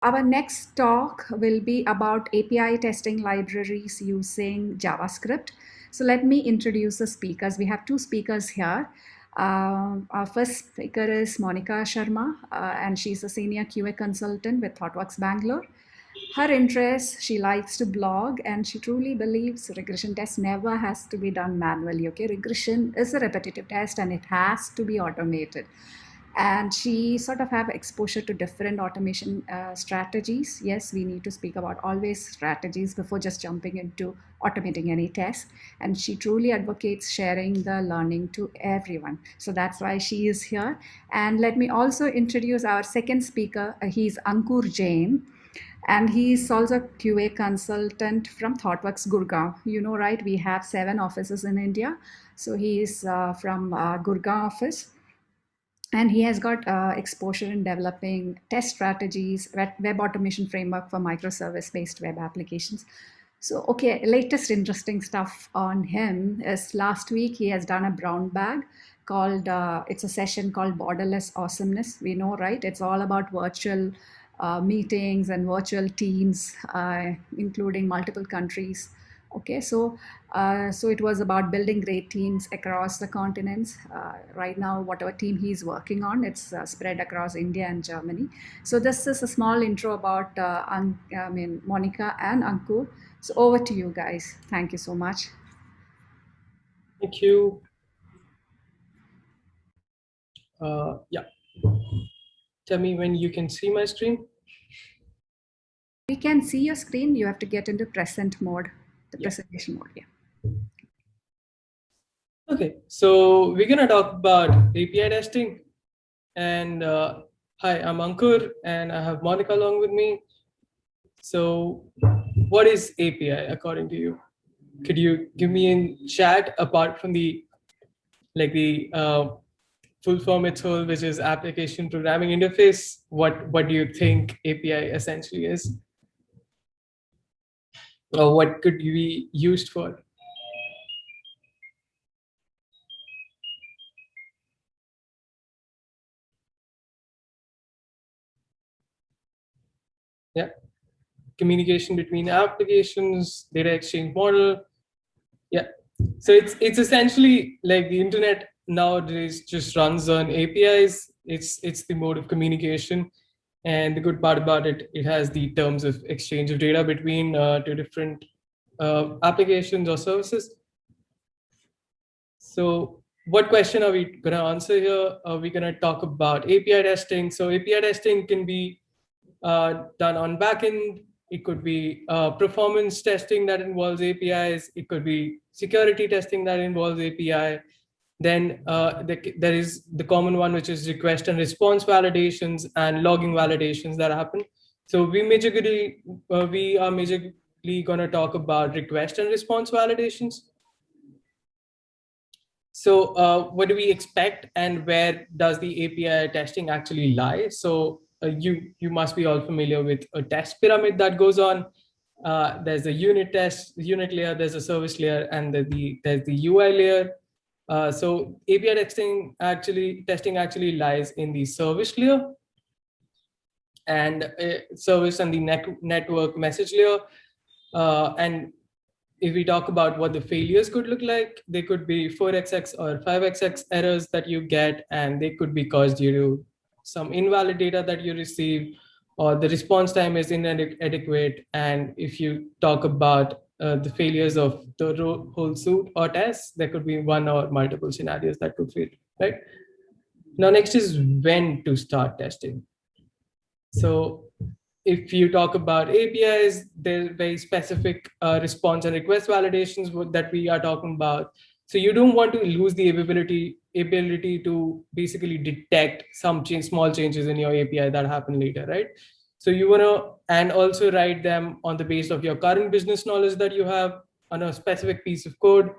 Our next talk will be about API testing libraries using JavaScript. So let me introduce the speakers. We have two speakers here. Our first speaker is Monica Sharma, and she's a senior QA consultant with ThoughtWorks Bangalore. Her interests, she likes to blog, and she truly believes regression test never has to be done manually. Okay, regression is a repetitive test and it has to be automated. And she sort of have exposure to different automation strategies. Yes, we need to speak about always strategies before just jumping into automating any test. And she truly advocates sharing the learning to everyone. So that's why she is here. And let me also introduce our second speaker. He's Ankur Jain, and he's also a QA consultant from ThoughtWorks Gurgaon. You know, right? We have 7 offices in India. So he is from Gurgaon office, and he has got exposure in developing test strategies, web automation framework for microservice-based web applications. So, okay, latest interesting stuff on him is last week he has done a brown bag called, it's a session called Borderless Awesomeness. We know, right? It's all about virtual meetings and virtual teams, including multiple countries. Okay, so it was about building great teams across the continents. Right now, whatever team he's working on, it's spread across India and Germany. So this is a small intro about Monica and Ankur. So over to you guys. Thank you so much. Thank you. Yeah. Tell me when you can see my screen. We can see your screen. You have to get into present mode, the presentation mode. Yeah. Okay, so we're gonna talk about API testing. And hi, I'm Ankur, and I have Monica along with me. So, what is API according to you? Could you give me in chat apart from the full form itself, which is application programming interface? What do you think API essentially is, or what could be used for? Yeah, communication between applications, data exchange model. Yeah, so it's essentially like the internet nowadays just runs on APIs. It's the mode of communication, and the good part about it, it has the terms of exchange of data between two different applications or services. So what question are we going to answer here? Are we going to talk about API testing? So API testing can be done on backend. It could be performance testing that involves APIs. It could be security testing that involves API. Then there is the common one, which is request and response validations and logging validations that happen. So we are majorly going to talk about request and response validations. So what do we expect, and where does the API testing actually lie? So you must be all familiar with a test pyramid that goes on. There's a unit layer, there's a service layer, and there's the UI layer. So API testing actually lies in the service layer, and service and the network message layer. And if we talk about what the failures could look like, they could be 4xx or 5xx errors that you get, and they could be caused due to some invalid data that you receive, or the response time is inadequate. And if you talk about the failures of the whole suite or test, there could be one or multiple scenarios that could fail, right? Now, next is when to start testing. So if you talk about APIs, there's very specific response and request validations that we are talking about. So you don't want to lose the ability to basically detect some small changes in your API that happen later, right? So you want to, and also write them on the base of your current business knowledge that you have on a specific piece of code.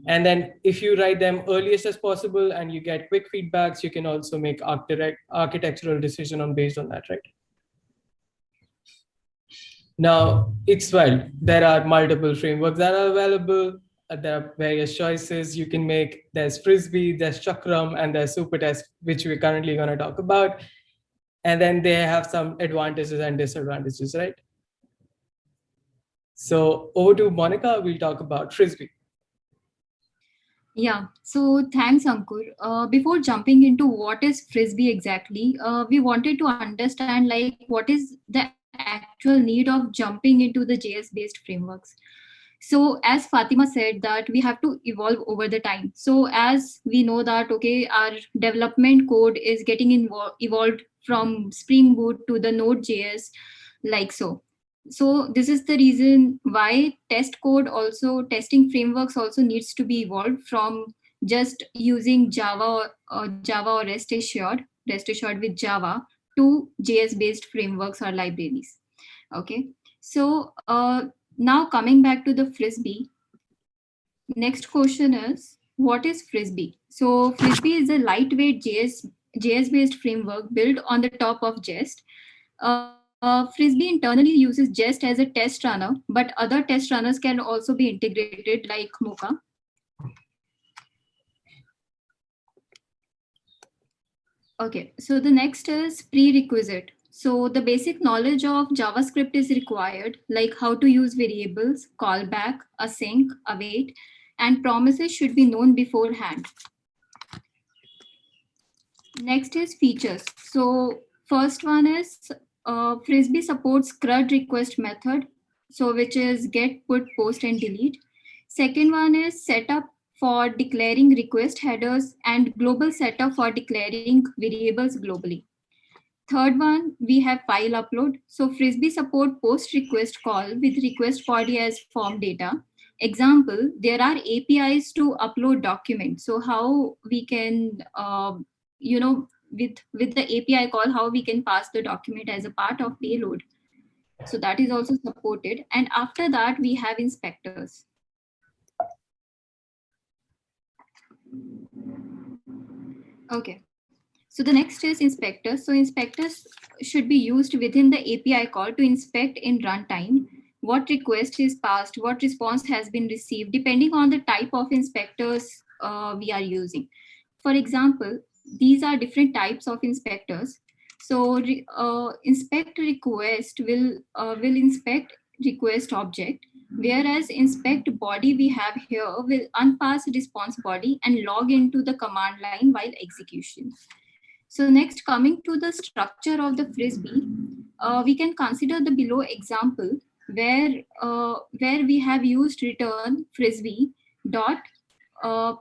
And then if you write them earliest as possible and you get quick feedbacks, you can also make architectural decision based on that, right? Now, it's well, there are multiple frameworks that are available. There are various choices you can make. There's Frisbee, there's Chakram, and there's Supertest, which we're currently going to talk about. and then they have some advantages and disadvantages, right? So over to Monica, we'll talk about Frisbee. Yeah, so thanks, Ankur. Before jumping into what is Frisbee exactly, we wanted to understand like what is the actual need of jumping into the JS-based frameworks. So as Fatima said that we have to evolve over the time. So as we know that, okay, our development code is getting evolved from Spring Boot to the Node.js, like so. So this is the reason why testing frameworks also needs to be evolved from just using Java or REST assured with Java to JS based frameworks or libraries. Okay, so now coming back to the Frisbee, next question is what is Frisbee? So Frisbee is a lightweight JS based framework built on the top of Jest. Frisbee internally uses Jest as a test runner, but other test runners can also be integrated like Mocha. Okay, so the next is prerequisite. So the basic knowledge of JavaScript is required, like how to use variables, callback, async, await, and promises should be known beforehand. Next is features. So first one is Frisbee supports CRUD request method, so which is get, put, post, and delete. Second one is setup for declaring request headers and global setup for declaring variables globally. Third one, we have file upload. So Frisbee support post request call with request body as form data. Example, there are APIs to upload documents. So how we can, with the API call, how we can pass the document as a part of payload. So that is also supported. And after that, we have inspectors. Okay. So the next is inspectors. So inspectors should be used within the API call to inspect in runtime what request is passed, what response has been received, depending on the type of inspectors we are using. For example, these are different types of inspectors. So inspect request will inspect request object, whereas inspect body we have here will unpass response body and log into the command line while execution. So next, coming to the structure of the Frisbee, we can consider the below example where we have used return Frisbee dot. Uh,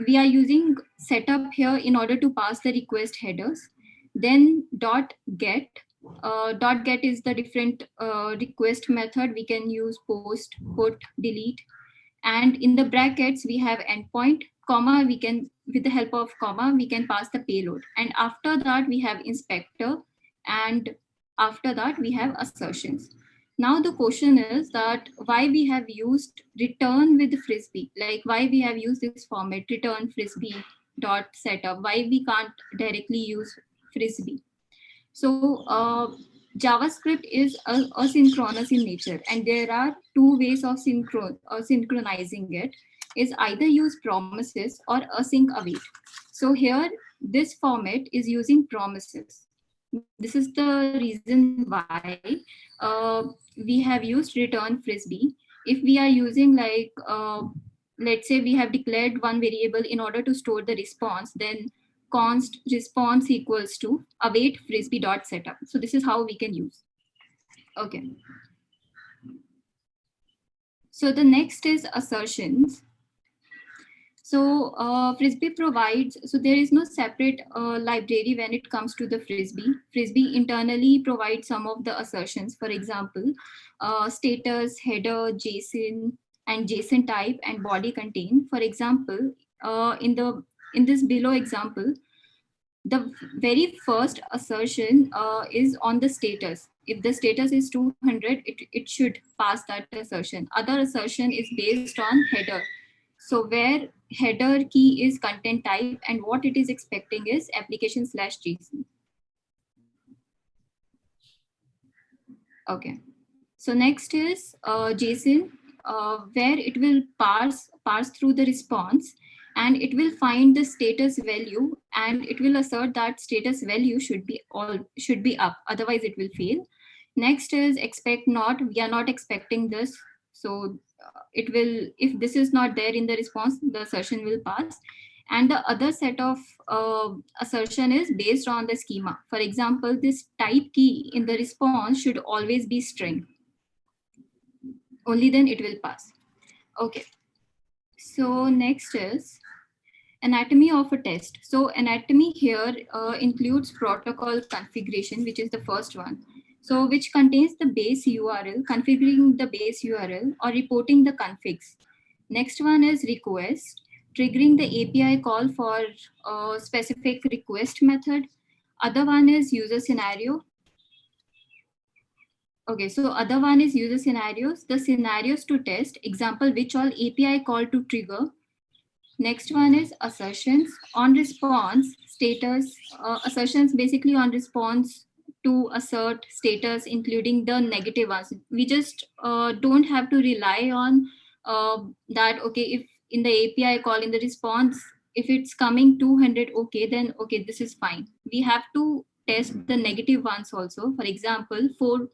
we are using setup here in order to pass the request headers. Then dot get. Dot get is the different request method. We can use post, put, delete, and in the brackets we have endpoint, comma, we can, with the help of comma, we can pass the payload, and after that we have inspector, and after that we have assertions. Now the question is that why we have used return with Frisbee, like why we have used this format return Frisbee dot setup, why we can't directly use Frisbee. So JavaScript is asynchronous in nature, and there are two ways of synchronizing it. Is either use promises or async await. So here, this format is using promises. This is the reason why we have used return Frisbee. If we are using like let's say we have declared one variable in order to store the response, then const response equals to await Frisbee dot setup. So this is how we can use. Okay. So the next is assertions. So Frisbee provides, so there is no separate library when it comes to the Frisbee. Frisbee internally provides some of the assertions. For example, status, header, JSON, and JSON type and body contain. For example, in this below example, the very first assertion is on the status. If the status is 200, it should pass that assertion. Other assertion is based on header. So where header key is content type and what it is expecting is application/JSON. Okay. So next is JSON, where it will parse through the response, and it will find the status value and it will assert that status value should be up, otherwise it will fail. Next is expect not. We are not expecting this, so it will, if this is not there in the response, the assertion will pass. And the other set of assertion is based on the schema. For example, this type key in the response should always be string, only then it will pass. Okay, so next is anatomy of a test. So anatomy here includes protocol configuration, which is the first one. So which contains the base URL, configuring the base URL or reporting the configs. Next one is request, triggering the API call for a specific request method. Other one is user scenario. Okay, so other one is user scenarios, the scenarios to test, example, which all API call to trigger. Next one is assertions on response status. Assertions basically on response to assert status, including the negative ones. We just don't have to rely on that, okay, if in the API call in the response, if it's coming 200, okay, then okay, this is fine. We have to test the negative ones also. For example, four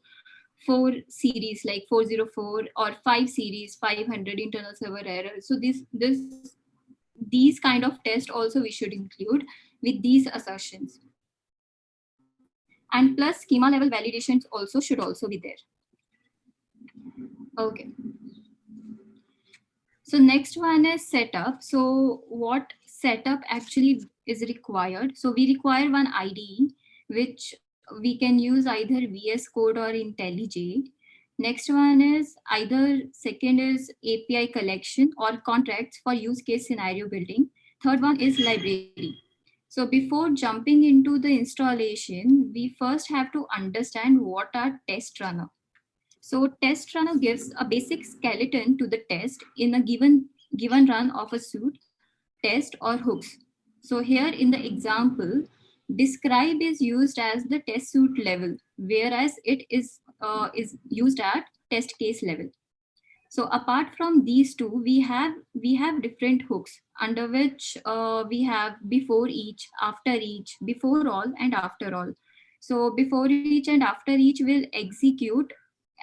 series like 404 or 5 series 500 internal server error. So these kind of tests also we should include with these assertions. And plus schema level validations also should also be there. Okay. So next one is setup. So what setup actually is required? So we require one IDE, which we can use either VS Code or IntelliJ. Next one is either second is API collection or contracts for use case scenario building. Third one is library. So before jumping into the installation, we first have to understand what are test runner. So test runner gives a basic skeleton to the test in a given run of a suite, test or hooks. So here in the example, describe is used as the test suite level, whereas it is used at test case level. So apart from these two, we have different hooks under which we have before each, after each, before all, and after all. So before each and after each will execute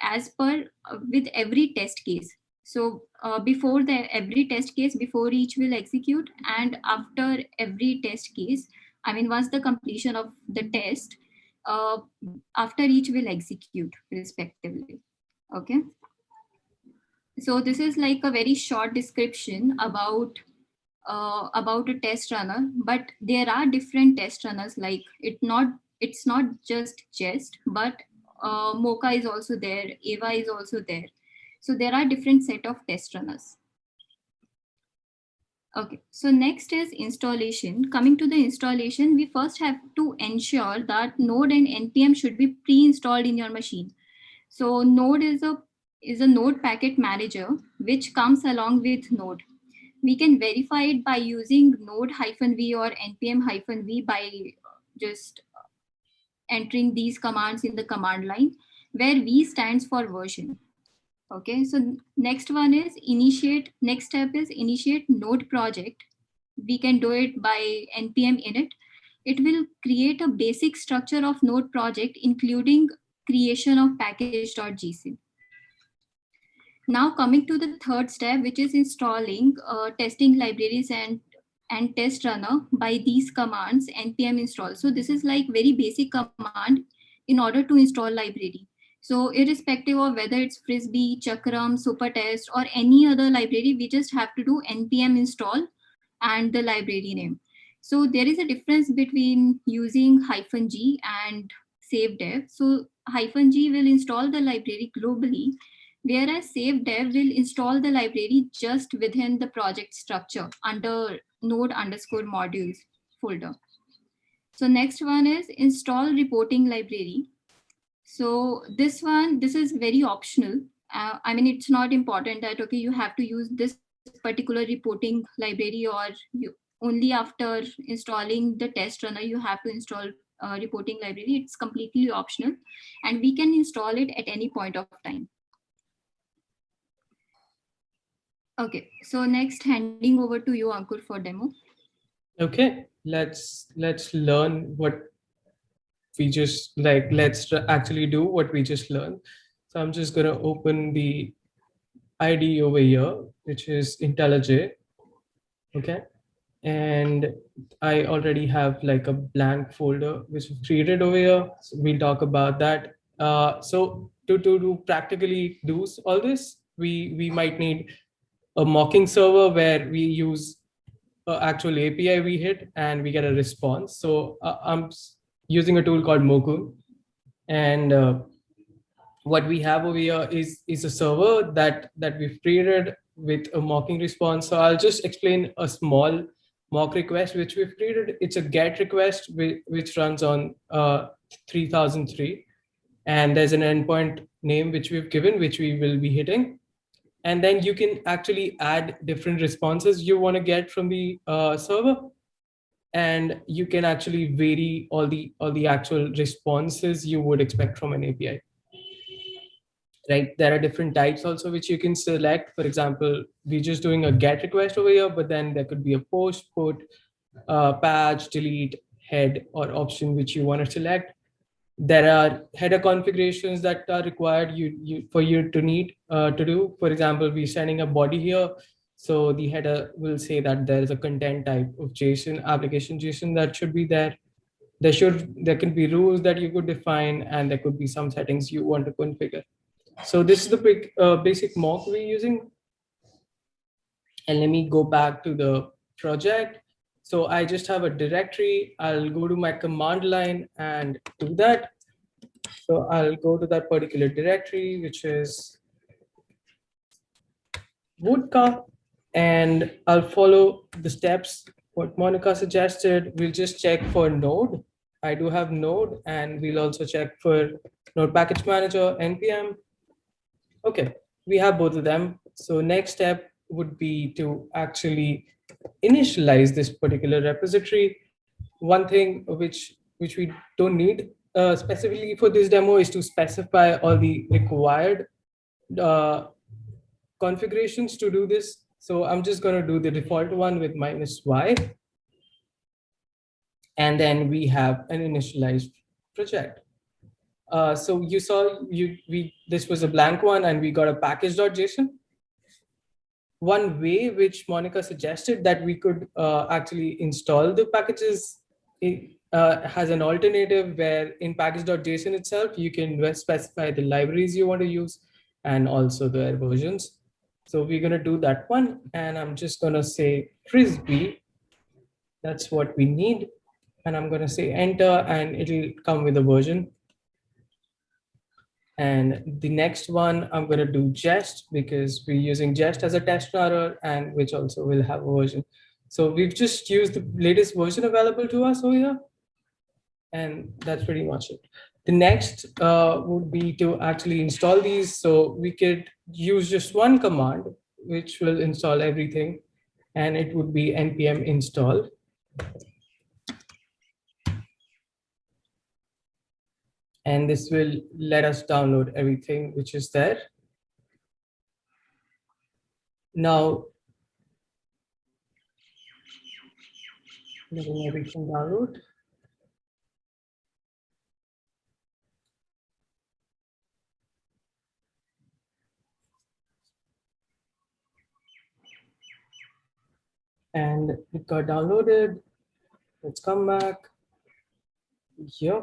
as per with every test case. So before every test case, before each will execute, and after every test case, I mean once the completion of the test, uh, after each will execute respectively. Okay. So this is like a very short description about a test runner, but there are different test runners. Like it's not just Jest, but Mocha is also there, Ava is also there. So there are different set of test runners. Okay, so next is installation. Coming to the installation, we first have to ensure that Node and NPM should be pre-installed in your machine. So Node is a Node packet manager which comes along with Node. We can verify it by using node-v or npm-v by just entering these commands in the command line, where V stands for version. Okay, so next one is initiate. Next step is initiate node project. We can do it by npm init. It will create a basic structure of node project, including creation of package.gc. Now coming to the third step, which is installing testing libraries and test runner by these commands npm install. So this is like very basic command in order to install library. So irrespective of whether it's Frisbee, Chakram, Supertest, or any other library, we just have to do npm install and the library name. So there is a difference between using -g and save dev. So -g will install the library globally, whereas save dev will install the library just within the project structure under node_modules folder. So next one is install reporting library. So this is very optional. I mean, it's not important that, okay, you have to use this particular reporting library, or you only after installing the test runner, you have to install reporting library. It's completely optional and we can install it at any point of time. Okay, so next handing over to you, Ankur, for demo. Okay, let's learn what we just let's actually do what we just learned. So I'm just going to open the IDE over here, which is IntelliJ. Okay. And I already have like a blank folder which is created over here. So we'll talk about that. So to practically do all this, we might need a mocking server where we use actual API we hit and we get a response. So I'm using a tool called Moku, and what we have over here is a server that we've created with a mocking response. So I'll just explain a small mock request which we've created. It's a GET request which runs on 3003, and there's an endpoint name which we've given, which we will be hitting. And then you can actually add different responses you want to get from the server, and you can actually vary all the actual responses you would expect from an API. Right, there are different types also which you can select. For example, we're just doing a GET request over here, but then there could be a post, put, patch, delete, head, or option which you want to select. There are header configurations that are required for you to need to do. For example, we're sending a body here, so the header will say that there is a content type of JSON, application JSON, that should be there. There can be rules that you could define, and there could be some settings you want to configure. So this is the basic mock we're using. And let me go back to the project. So I just have a directory. I'll go to my command line and do that. So I'll go to that particular directory, which is Vodka, and I'll follow the steps what Monica suggested. We'll just check for Node. I do have Node, and we'll also check for Node Package Manager, NPM. Okay, we have both of them. So next step would be to actually initialize this particular repository. One thing which we don't need specifically for this demo is to specify all the required uh, configurations to do this. So I'm just going to do the default one with -y. And then we have an initialized project. So you saw this was a blank one, and we got a package.json. One way which Monica suggested that we could actually install the packages, it has an alternative where in package.json itself, you can specify the libraries you want to use and also their versions. So we're going to do that one. And I'm just going to say Frisbee. That's what we need. And I'm going to say enter, and it'll come with a version. And the next one, I'm going to do Jest, because we're using Jest as a test runner, and which also will have a version. So we've just used the latest version available to us over here. And that's pretty much it. The next would be to actually install these. So we could use just one command, which will install everything. And it would be npm install. And this will let us download everything which is there. Now, letting everything download. And it got downloaded. Let's come back here.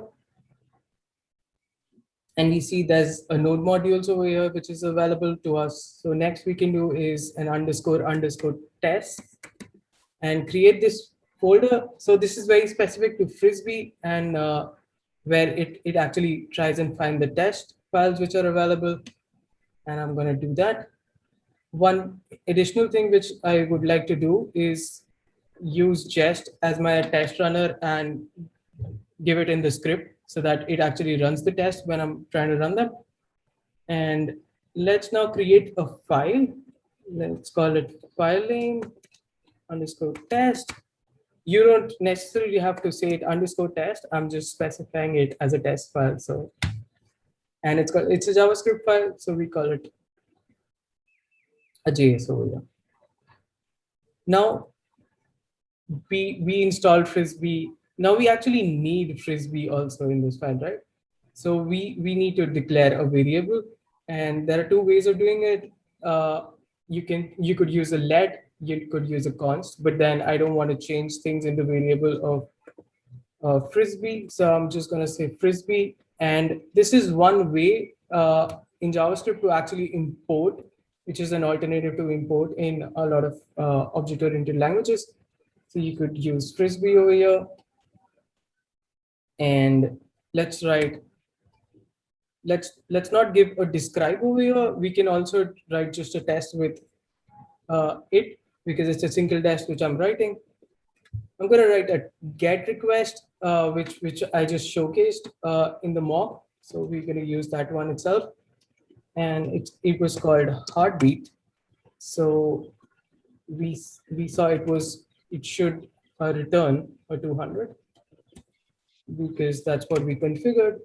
And we see there's a node modules over here, which is available to us. So next we can do is an __ test and create this folder. So this is very specific to Frisbee, and where it actually tries and find the test files which are available. And I'm going to do that. One additional thing which I would like to do is use Jest as my test runner and give it in the script so that it actually runs the test when I'm trying to run them. And let's now create a file. Let's call it filing _test. You don't necessarily have to say it _test. I'm just specifying it as a test file. So, and it's a JavaScript file, so we call it a JS over here. Now, we installed Frisbee. Now we actually need Frisbee also in this file, right? So we need to declare a variable, and there are two ways of doing it. You could use a let, you could use a const, but then I don't want to change things in the variable of Frisbee. So I'm just going to say Frisbee. And this is one way in JavaScript to actually import, which is an alternative to import in a lot of object-oriented languages. So you could use Frisbee over here. And let's write, let's not give a describe over here. We can also write just a test with it, because it's a single dash which I'm writing. I'm going to write a get request, which I just showcased in the mock. So we're going to use that one itself. And it was called heartbeat. So we saw it should return a 200, because that's what we configured.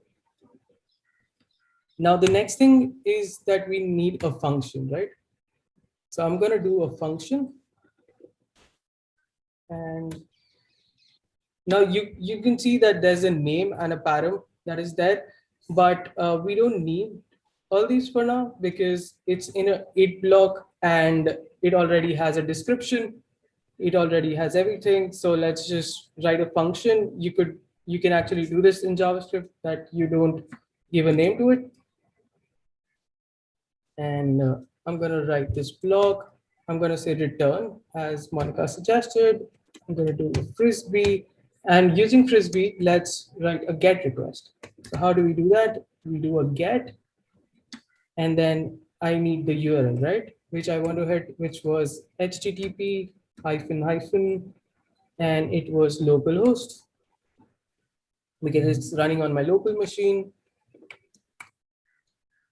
Now the next thing is that we need a function, right? So I'm going to do a function. And now you can see that there's a name and a param that is there, but we don't need all these for now, because it's in a it block and it already has a description. It already has everything. So let's just write a function. You can actually do this in JavaScript, that you don't give a name to it. And I'm going to write this block. I'm going to say return, as Monica suggested. I'm going to do a Frisbee. And using Frisbee, let's write a get request. So how do we do that? We do a get, and then I need the URL, right? Which I want to hit, which was http hyphen hyphen, and it was localhost, because it's running on my local machine,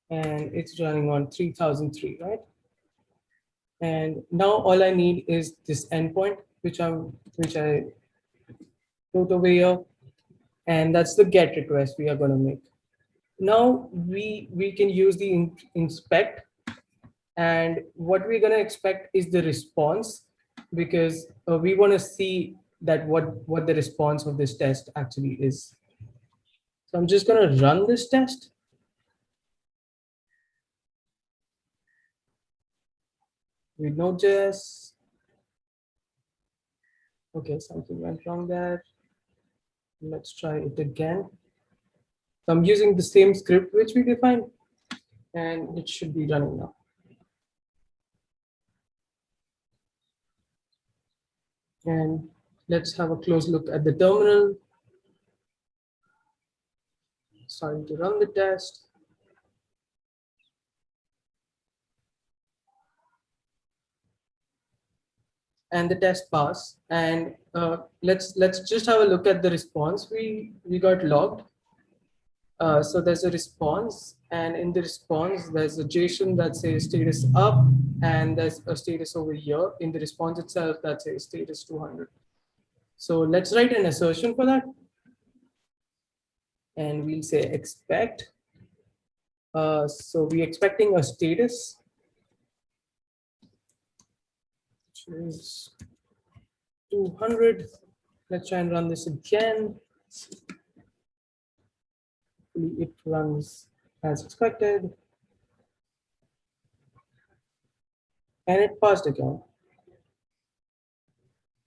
and it's running on 3003, right? And now all I need is this endpoint, which I wrote over here, and that's the get request we are going to make. Now we can use the inspect, and what we're going to expect is the response, because we want to see that what the response of this test actually is. So I'm just going to run this test. With Node.js. Okay, something went wrong there. Let's try it again. So I'm using the same script which we defined, and it should be running now. And let's have a close look at the terminal. Starting to run the test. And the test pass. And let's just have a look at the response we got logged. So there's a response, and in the response there's a JSON that says status up, and there's a status over here in the response itself that says status 200. So let's write an assertion for that, and we'll say expect. So we're expecting a status, which is 200. Let's try and run this again. It runs as expected, and it passed again.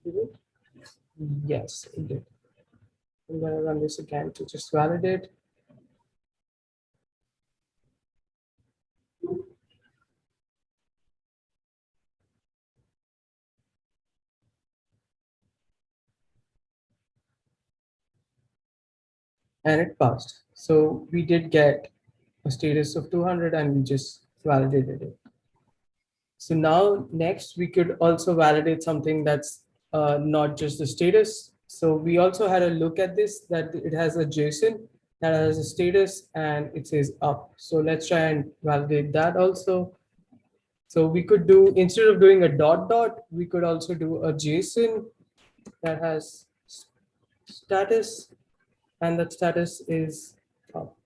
Did it? Yes, it did. I'm going to run this again to just validate. And it passed. So we did get a status of 200, and we just validated it. So now next we could also validate something that's not just the status. So we also had a look at this, that it has a JSON that has a status and it says up. So let's try and validate that also. So we could do, instead of doing a dot dot, we could also do a JSON that has status, and that status is up.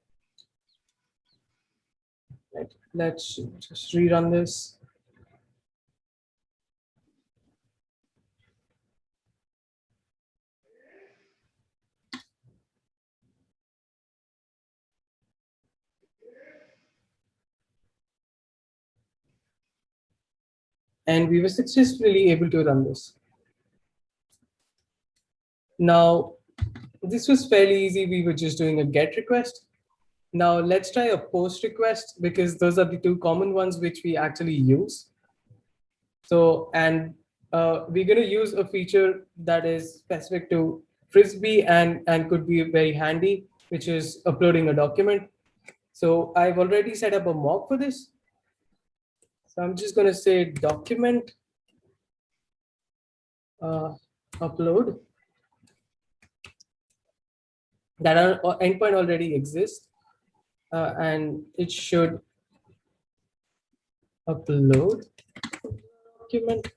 Right. Let's just rerun this. And we were successfully able to run this. Now, this was fairly easy. We were just doing a GET request. Now let's try a POST request, because those are the two common ones which we actually use. So, and we're going to use a feature that is specific to Frisbee and could be very handy, which is uploading a document. So I've already set up a mock for this. So I'm just going to say document upload. That endpoint already exists, and it should upload document.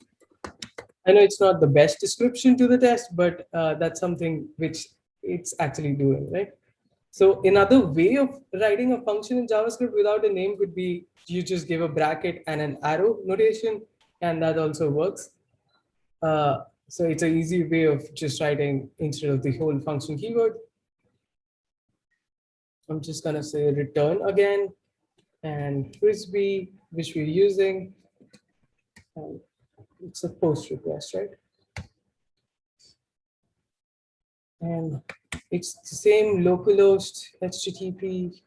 I know it's not the best description to the test, but that's something which it's actually doing, right? So another way of writing a function in JavaScript without a name would be you just give a bracket and an arrow notation, and that also works. So it's an easy way of just writing instead of the whole function keyword. I'm just gonna say return again, and Frisbee, which we're using. It's a post request, right? And it's the same localhost HTTP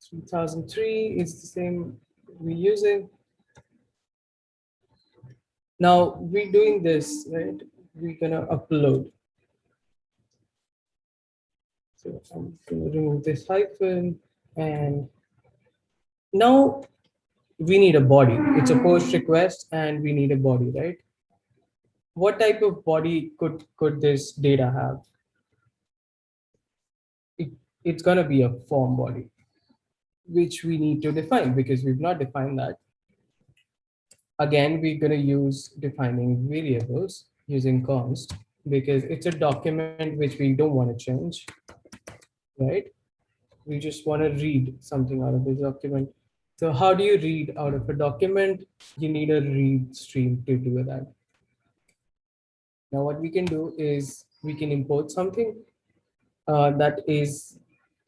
3003 is the same we're using. Now we're doing this, right? We're gonna upload. So I'm gonna remove this hyphen, and now we need a body. It's a post request and we need a body, right? What type of body could this data have? It's gonna be a form body, which we need to define because we've not defined that. Again, we're going to use defining variables using const because it's a document which we don't want to change, right? We just want to read something out of this document. So how do you read out of a document? You need a read stream to do that. Now what we can do is we can import something that is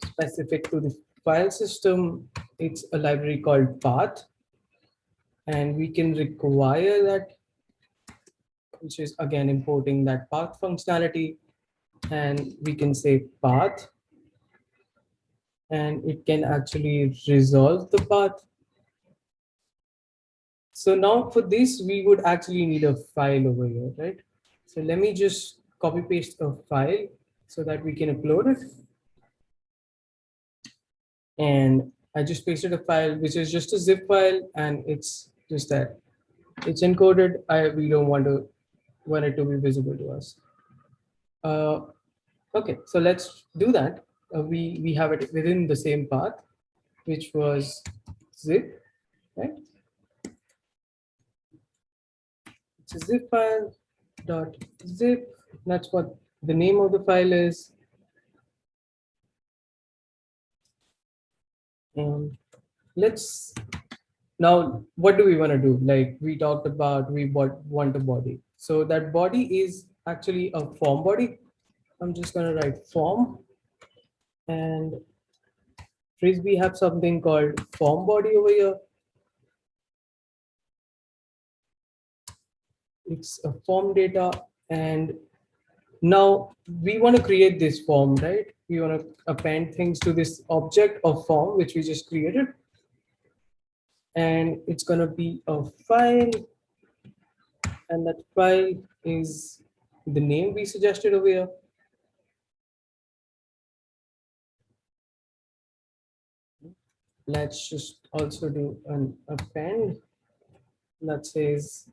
specific to the file system. It's a library called path, and we can require that, which is again importing that path functionality, and we can say path, and it can actually resolve the path. So now for this, we would actually need a file over here, right? So let me just copy paste a file so that we can upload it. And I just pasted a file, which is just a zip file, and it's just that it's encoded. We don't want it to be visible to us. Okay, so let's do that. We have it within the same path, which was zip, right? It's a zip file dot zip. That's what the name of the file is. And let's now, what do we want to do? Like we talked about, we want a body. So that body is actually a form body. I'm just going to write form, and Frisbee have something called form body over here. It's a form data, and now we want to create this form, right? We want to append things to this object of form which we just created, and it's going to be a file, and that file is the name we suggested over here. Let's just also do an append that says,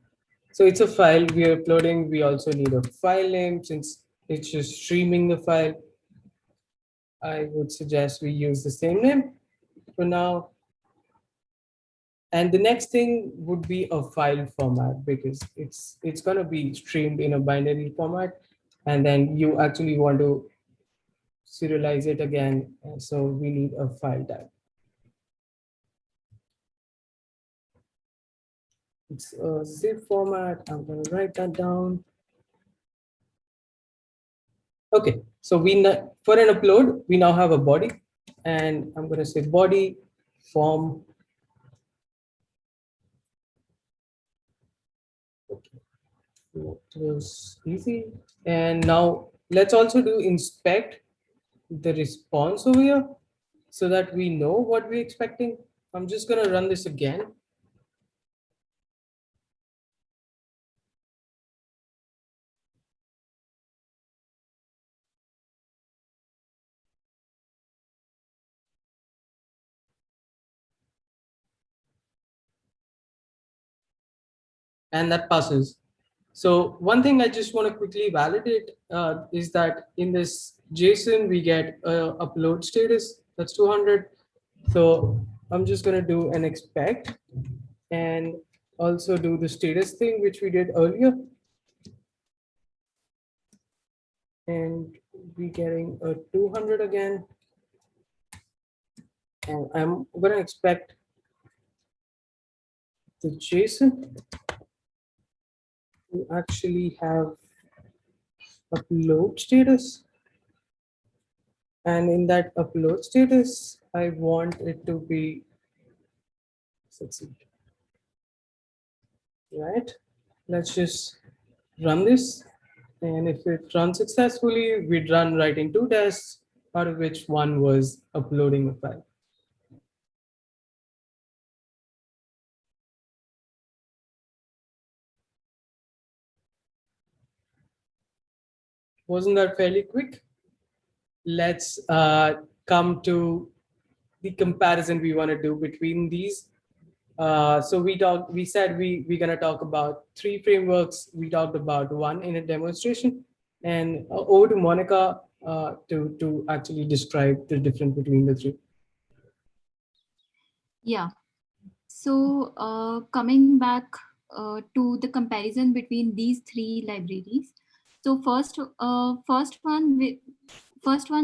so it's a file we are uploading. We also need a file name since it's just streaming the file. I would suggest we use the same name for now. And the next thing would be a file format, because it's going to be streamed in a binary format, and then you actually want to serialize it again. So we need a file type. It's a zip format. I'm going to write that down. Okay, so for an upload, we now have a body, and I'm going to say body form It was easy. And now let's also do inspect the response over here so that we know what we're expecting. I'm just going to run this again. And that passes. So one thing I just want to quickly validate is that in this JSON, we get upload status, that's 200. So I'm just going to do an expect and also do the status thing, which we did earlier. And we getting a 200 again. And I'm going to expect the JSON to actually have upload status. And in that upload status, I want it to be succeed. Right? Let's just run this. And if it runs successfully, we'd run writing 2 tests, out of which one was uploading a file. Wasn't that fairly quick? Let's come to the comparison we want to do between these. So we said we're going to talk about 3 frameworks. We talked about one in a demonstration, and over to Monica to actually describe the difference between the 3. Yeah. So coming back to the comparison between these 3 libraries. So first one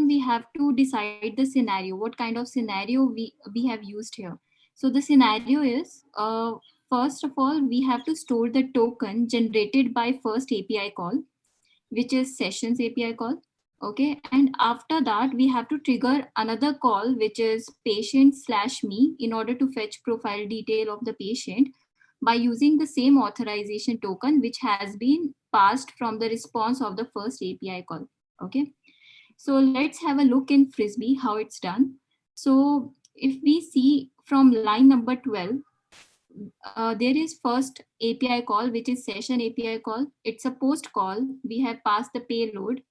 we have to decide the scenario. What kind of scenario we have used here? So the scenario is first of all we have to store the token generated by first API call, which is sessions API call. Okay, and after that we have to trigger another call, which is patient/me, in order to fetch profile detail of the patient by using the same authorization token which has been passed from the response of the first API call. Okay, so let's have a look in Frisbee how it's done. So if we see from line number 12, there is first API call, which is session API call. It's a post call. We have passed the payload.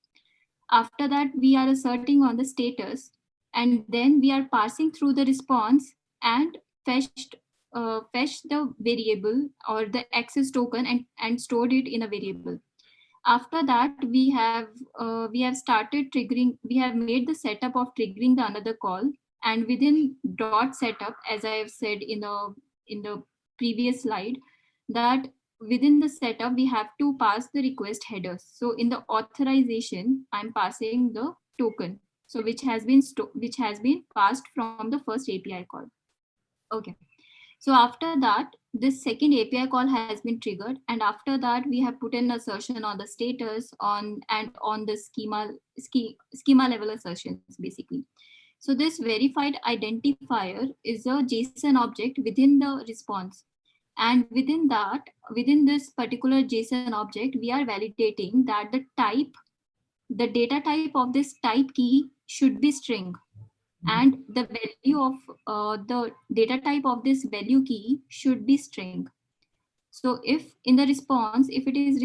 After that, we are asserting on the status, and then we are passing through the response and fetch the variable or the access token and stored it in a variable. After that, we have started triggering. We have made the setup of triggering the another call, and within dot setup, as I have said in the previous slide, that within the setup we have to pass the request headers. So in the authorization, I'm passing the token, so which has been passed from the first API call. Okay. So after that, this second API call has been triggered, and after that, we have put an assertion on the status on the schema level assertions basically. So this verified identifier is a JSON object within the response, and within this particular JSON object, we are validating that the data type of this type key should be string, and the value of the data type of this value key should be string. So if in the response, if it is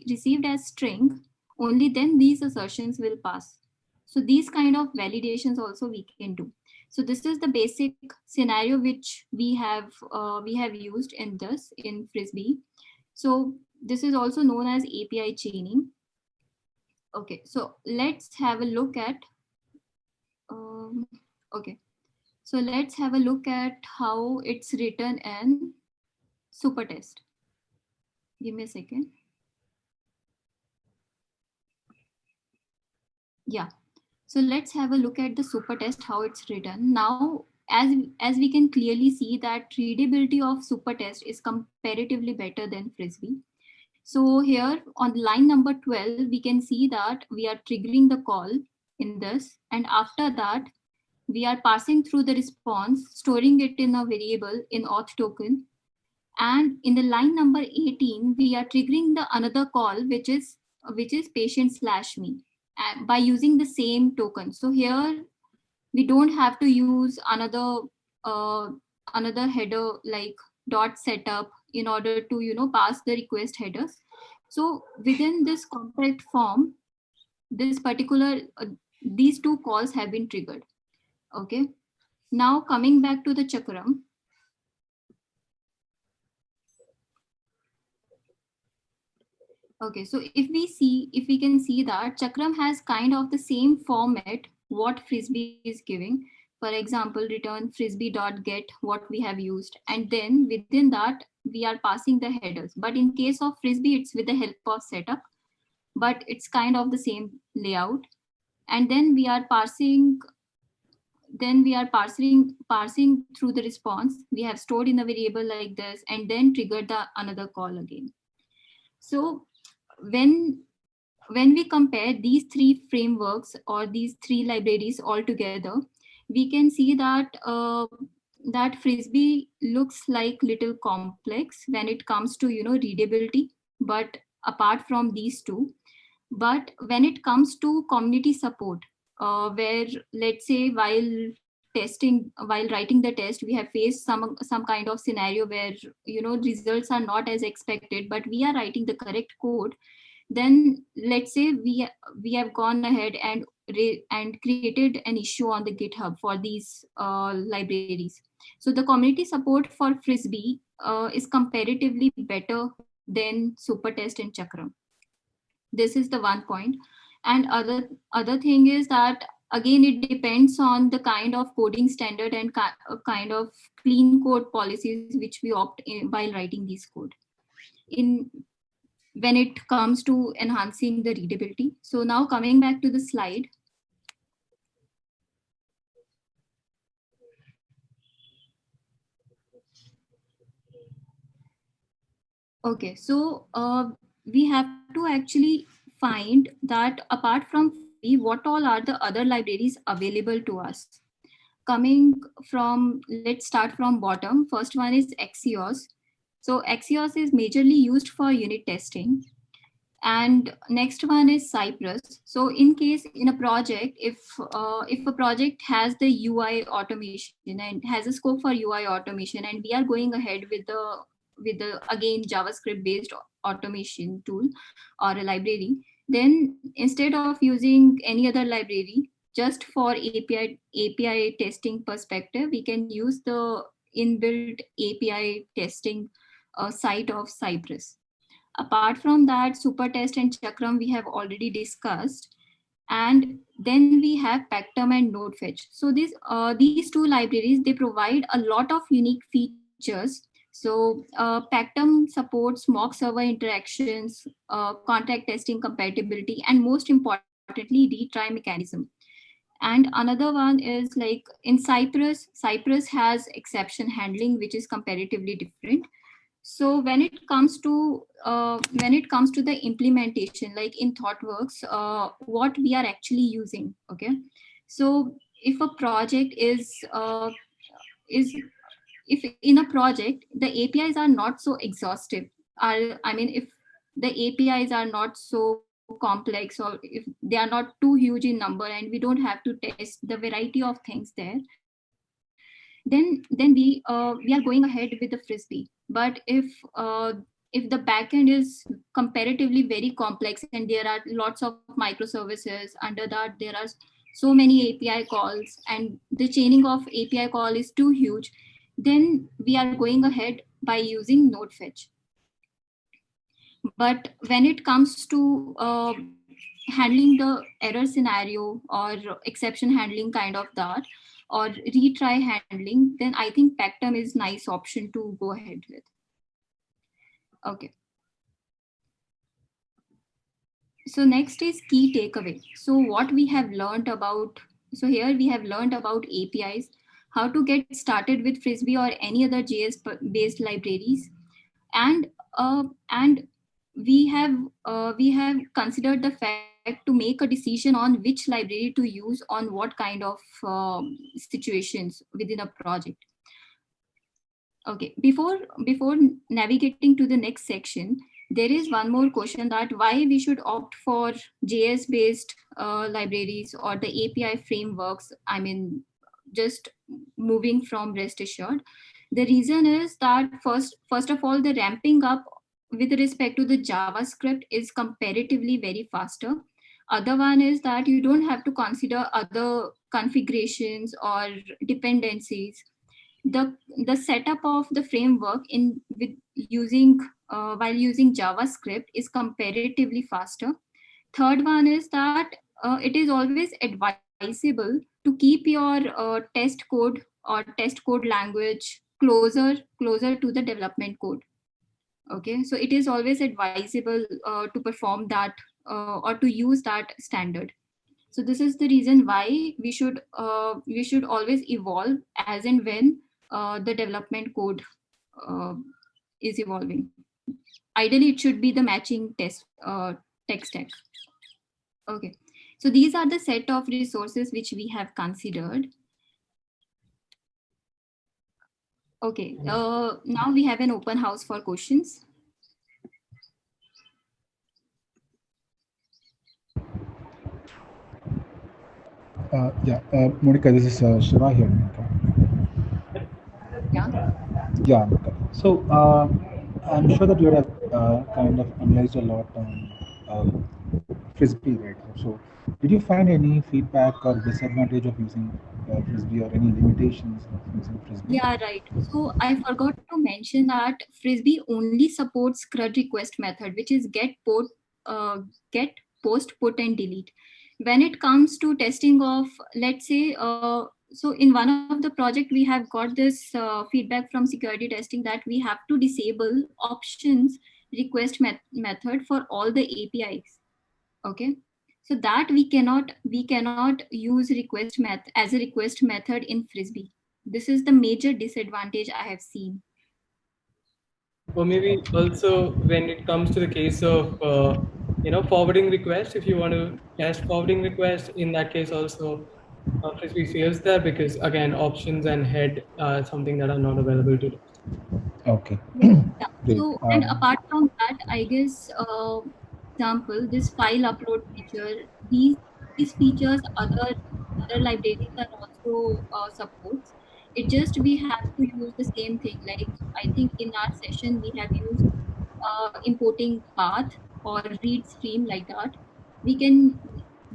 received as string, only then these assertions will pass. So these kind of validations also we can do. So this is the basic scenario which we have used in Frisbee. So this is also known as API chaining. Okay, so let's have a look at okay. So let's have a look at how it's written in Supertest. Give me a second. Yeah. So let's have a look at the Supertest, how it's written. Now, as we can clearly see that readability of Supertest is comparatively better than Frisbee. So here on line number 12, we can see that we are triggering the call in this. And after that, we are passing through the response, storing it in a variable in auth token. And in the line number 18, we are triggering the another call, which is patient/me, by using the same token. So here we don't have to use uh, another header like dot setup in order to pass the request headers. So within this compact form, this particular these two calls have been triggered. Okay. Now coming back to the chakram. Okay, so if we can see that chakram has kind of the same format what frisbee is giving. For example, return frisbee.get what we have used, and then within that we are passing the headers. But in case of frisbee, it's with the help of setup, but it's kind of the same layout. And then we are parsing through the response we have stored in a variable like this, and then trigger the another call again. So when we compare these three frameworks or these three libraries all together, we can see that that frisbee looks like little complex when it comes to readability, but apart from these two. But when it comes to community support, where let's say while writing the test, we have faced some kind of scenario where results are not as expected, but we are writing the correct code. Then let's say we have gone ahead and created an issue on the GitHub for these libraries. So the community support for frisbee is comparatively better than supertest and chakram. This is the one point. And other thing is that again it depends on the kind of coding standard and kind of clean code policies which we opt in while writing these code in when it comes to enhancing the readability. So now coming back to the slide. Okay, so we have to actually find that apart from Frisbee, what all are the other libraries available to us. Coming from, let's start from bottom. First one is Axios. So Axios is majorly used for unit testing. And next one is Cypress. So in case in a project, if a project has the UI automation and has a scope for UI automation, and we are going ahead with the again JavaScript based automation tool or a library, then instead of using any other library, just for API testing perspective, we can use the inbuilt API testing site of Cypress. Apart from that, Supertest and Chakram we have already discussed. And then we have Pactum and NodeFetch. So these two libraries, they provide a lot of unique features. So Pactum supports mock server interactions, contract testing compatibility, and most importantly, retry mechanism. And another one is like in Cypress has exception handling, which is comparatively different. So when it comes to the implementation, like in ThoughtWorks, what we are actually using. Okay, so if a project is if in a project the APIs are not so exhaustive, I mean if the APIs are not so complex, or if they are not too huge in number and we don't have to test the variety of things there, then we are going ahead with the frisbee. But if the backend is comparatively very complex and there are lots of microservices under that, there are so many API calls and the chaining of API call is too huge, then we are going ahead by using NodeFetch. But when it comes to handling the error scenario or exception handling kind of that, or retry handling, then I think Pactum is nice option to go ahead with. Okay. So next is key takeaway. So what we have learned about, so here we have learned about APIs, how to get started with Frisbee or any other JS based libraries, and we have considered the fact to make a decision on which library to use on what kind of situations within a project. Okay, before navigating to the next section, there is one more question, that why we should opt for JS based libraries or the API frameworks. I mean, just moving from rest assured. The reason is that first of all, the ramping up with respect to the JavaScript is comparatively very faster. Other one is that you don't have to consider other configurations or dependencies. The setup of the framework in with using while using JavaScript is comparatively faster. Third one is that it is always advisable to keep your test code or test code language closer to the development code. Okay, so it is always advisable to perform that or to use that standard. So this is the reason why we should always evolve as and when the development code uh, is evolving. Ideally, it should be the matching tech stack. Okay, so these are the set of resources which we have considered. Okay, now we have an open house for questions. Monica, this is Shiva here, Monica. Yeah. Yeah, Monica. So I'm sure that you would have kind of analyzed a lot on Frisbee, right? So did you find any feedback or disadvantage of using Frisbee or any limitations of using Frisbee? Yeah, right. So I forgot to mention that Frisbee only supports CRUD request method, which is get, post, put, and delete. When it comes to testing of, let's say, so in one of the project we have got this feedback from security testing that we have to disable options request method for all the APIs. Okay, so that we cannot use as a request method in Frisbee. This is the major disadvantage I have seen. Or maybe also when it comes to the case of forwarding request, if you want to test forwarding request, in that case also Frisbee fails there, because again options and head are something that are not available to test. Okay, Yeah. Yeah. great. So, and apart from that, I guess, example, this file upload feature, these features, other libraries are also supports. It just we have to use the same thing. Like I think in our session we have used importing path or read stream like that. We can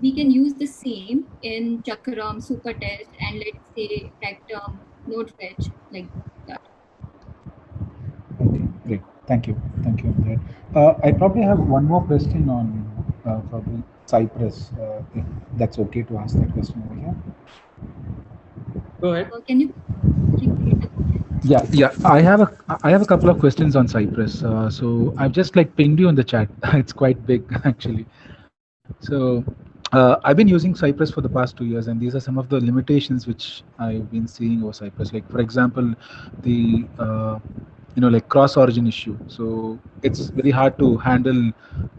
we can use the same in Chakram, Supertest, and let's say Vectum, Node Fetch like that. Okay, great. Thank you on that. I probably have one more question on probably Cypress, if that's okay to ask that question over here. Go ahead. Can you repeat the question? Yeah. I have a couple of questions on Cypress. So I've just like pinged you in the chat. It's quite big actually. So I've been using Cypress for the past 2 years, and these are some of the limitations which I've been seeing over Cypress. Like for example, the like cross origin issue. So it's very hard to handle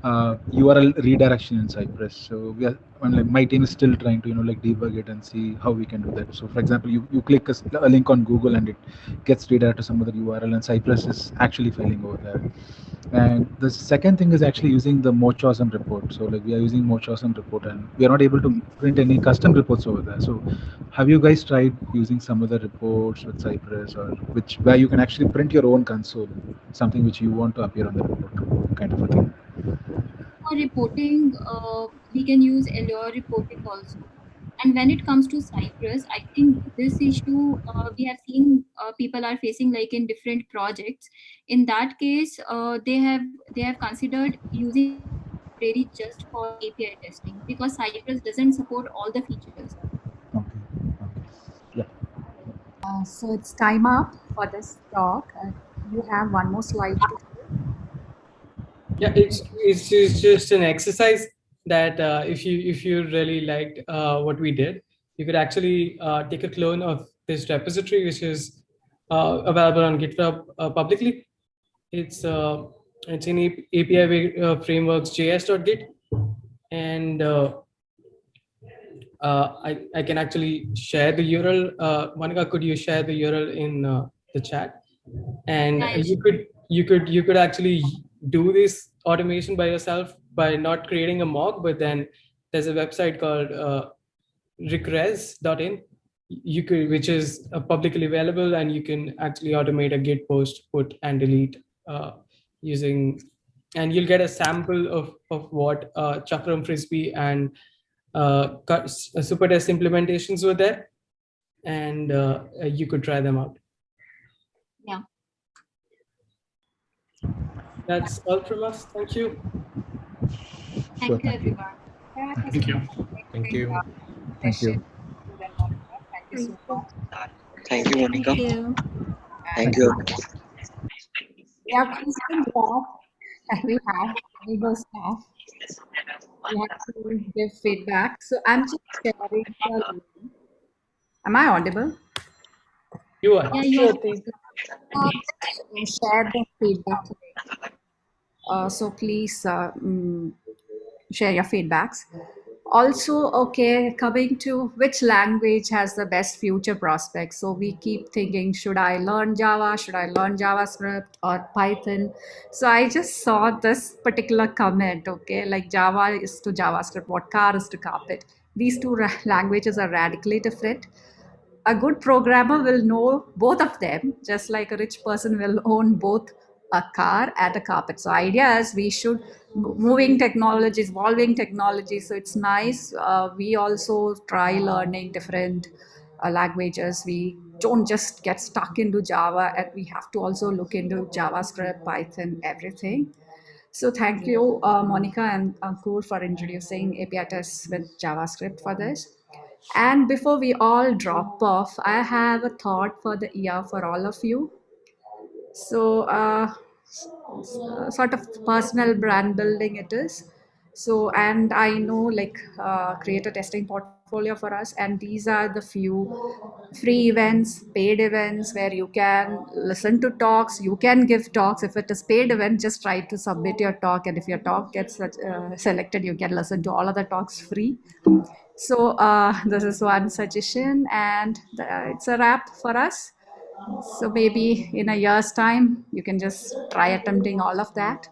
URL redirection in Cypress. So we are, and like my team is still trying to like debug it and see how we can do that. So for example, you click a link on Google and it gets redirected to some other URL, and Cypress is actually failing over there. And the second thing is actually using the Mochawesome report. So like we are using Mochawesome report, and we are not able to print any custom reports over there. So have you guys tried using some other reports with Cypress, or which where you can actually print your own console, something which you want to appear on the report, kind of a thing? For reporting, we can use Allure reporting also. And when it comes to Cypress, I think this issue we have seen people are facing like in different projects. In that case, they have considered using Cypress library just for API testing because Cypress doesn't support all the features. Okay. Yeah. So it's time up for this talk. You have one more slide to show. Yeah, it's just an exercise that if you really liked what we did, you could actually take a clone of this repository, which is available on GitHub publicly. It's in API frameworks js.git, and I can actually share the URL. Monica, could you share the URL in the chat? And Yeah, you could actually do this automation by yourself by not creating a mock. But then there's a website called recres.in, you could, which is publicly available, and you can actually automate a git post, put and delete using, and you'll get a sample of what chakram frisbee and super test implementations were there, and you could try them out. yeah. That's all from us. Thank you. Sure, Thank you, thank you. everyone. Yeah, it was Thank a you. great Thank you. Thank you. session. Thank you so much. Thank you, Monica. Thank you. Thank Thank you. you. We have constant job and we have able staff. We have to give feedback. So I'm just sharing the link. Am I audible? You are. Yeah, you are. Sure thing. Share the feedback today. So please share your feedbacks. Also, okay, coming to which language has the best future prospects. So we keep thinking, should I learn Java? Should I learn JavaScript or Python? So I just saw this particular comment, okay, like Java is to JavaScript, what car is to carpet. These two languages are radically different. A good programmer will know both of them, just like a rich person will own both a car and a carpet. So idea is we should moving technologies, evolving technology. So it's nice. We also try learning different languages. We don't just get stuck into Java, and we have to also look into JavaScript, Python, everything. So thank you, Monica and Ankur, for introducing API tests with JavaScript for this. And before we all drop off, I have a thought for the year for all of you. So, sort of personal brand building it is. So, and I know like create a testing portfolio for us, and these are the few free events, paid events where you can listen to talks, you can give talks. If it is paid event, just try to submit your talk, and if your talk gets selected, you can listen to all of the talks free. So this is one suggestion, and it's a wrap for us. So maybe in a year's time, you can just try attempting all of that.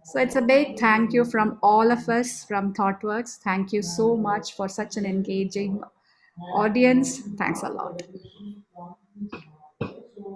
So it's a big thank you from all of us from ThoughtWorks. Thank you so much for such an engaging audience. Thanks a lot.